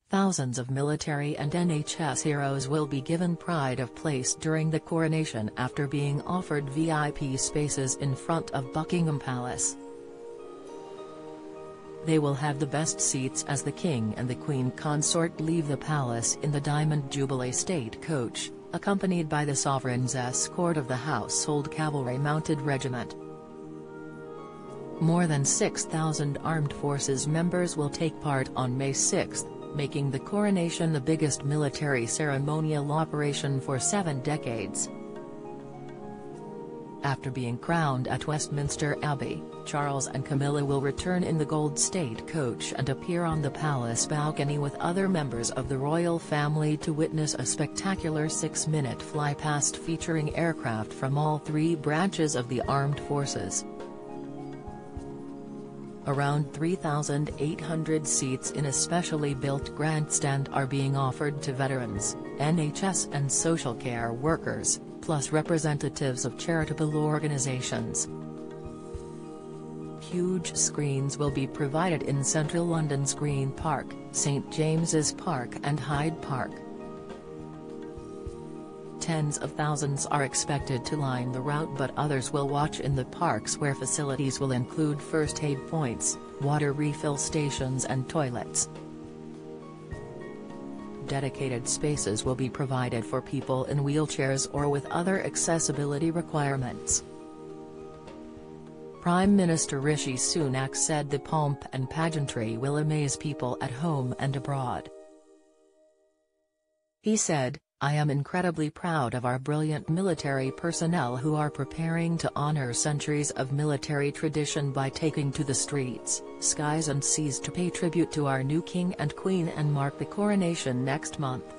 Thousands of military and NHS heroes will be given pride of place during the coronation after being offered VIP spaces in front of Buckingham Palace. They will have the best seats as the King and the Queen consort leave the palace in the Diamond Jubilee State Coach, accompanied by the Sovereign's escort of the Household Cavalry Mounted Regiment. More than 6,000 Armed Forces members will take part on May 6, making the coronation the biggest military ceremonial operation for 7 decades. After being crowned at Westminster Abbey, Charles and Camilla will return in the Gold State Coach and appear on the palace balcony with other members of the royal family to witness a spectacular 6-minute flypast featuring aircraft from all 3 branches of the armed forces. Around 3,800 seats in a specially built grandstand are being offered to veterans, NHS and social care workers, plus representatives of charitable organisations. Huge screens will be provided in central London's Green Park, St James's Park and Hyde Park. Tens of thousands are expected to line the route, but others will watch in the parks where facilities will include first aid points, water refill stations and toilets. Dedicated spaces will be provided for people in wheelchairs or with other accessibility requirements. Prime Minister Rishi Sunak said the pomp and pageantry will amaze people at home and abroad. He said, "I am incredibly proud of our brilliant military personnel who are preparing to honor centuries of military tradition by taking to the streets, skies and seas to pay tribute to our new King and Queen and mark the coronation next month.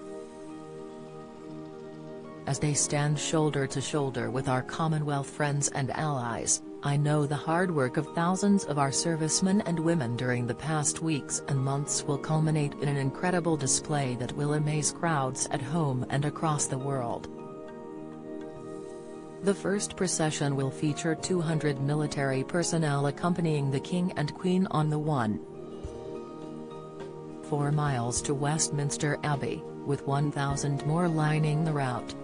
As they stand shoulder to shoulder with our Commonwealth friends and allies, I know the hard work of thousands of our servicemen and women during the past weeks and months will culminate in an incredible display that will amaze crowds at home and across the world." The first procession will feature 200 military personnel accompanying the King and Queen on the 1.4 miles to Westminster Abbey, with 1,000 more lining the route.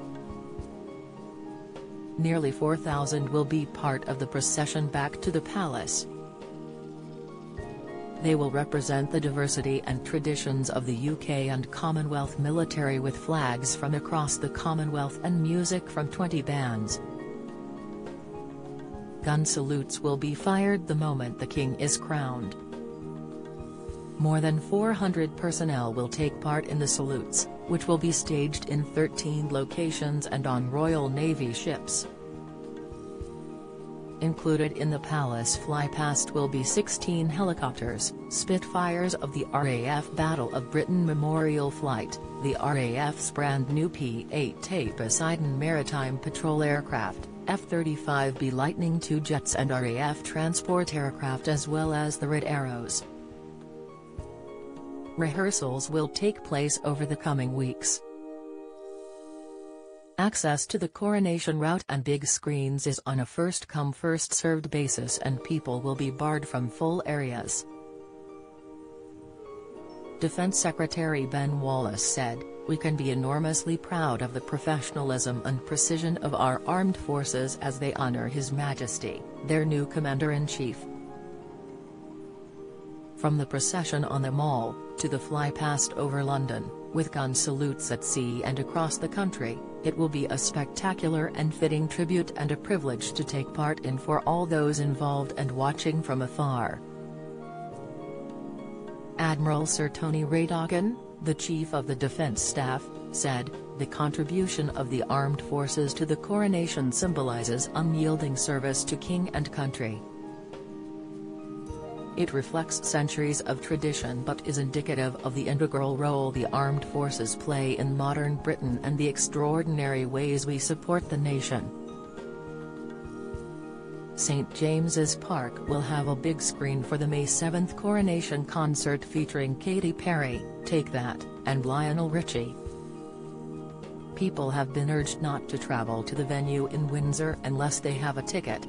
Nearly 4,000 will be part of the procession back to the palace. They will represent the diversity and traditions of the UK and Commonwealth military with flags from across the Commonwealth and music from 20 bands. Gun salutes will be fired the moment the King is crowned. More than 400 personnel will take part in the salutes, which will be staged in 13 locations and on Royal Navy ships. Included in the palace flypast will be 16 helicopters, Spitfires of the RAF Battle of Britain Memorial Flight, the RAF's brand new P-8A Poseidon Maritime Patrol Aircraft, F-35B Lightning II jets and RAF transport aircraft, as well as the Red Arrows. Rehearsals will take place over the coming weeks. Access to the coronation route and big screens is on a first-come first-served basis, and people will be barred from full areas. Defense Secretary Ben Wallace said, "We can be enormously proud of the professionalism and precision of our armed forces as they honor His Majesty, their new Commander-in-Chief." From the procession on the Mall, to the flypast over London, with gun salutes at sea and across the country, it will be a spectacular and fitting tribute and a privilege to take part in for all those involved and watching from afar. Admiral Sir Tony Raydogan, the Chief of the Defence Staff, said, "The contribution of the armed forces to the coronation symbolises unyielding service to King and country. It reflects centuries of tradition but is indicative of the integral role the armed forces play in modern Britain and the extraordinary ways we support the nation." St James's Park will have a big screen for the May 7 coronation concert featuring Katy Perry, Take That, and Lionel Richie. People have been urged not to travel to the venue in Windsor unless they have a ticket,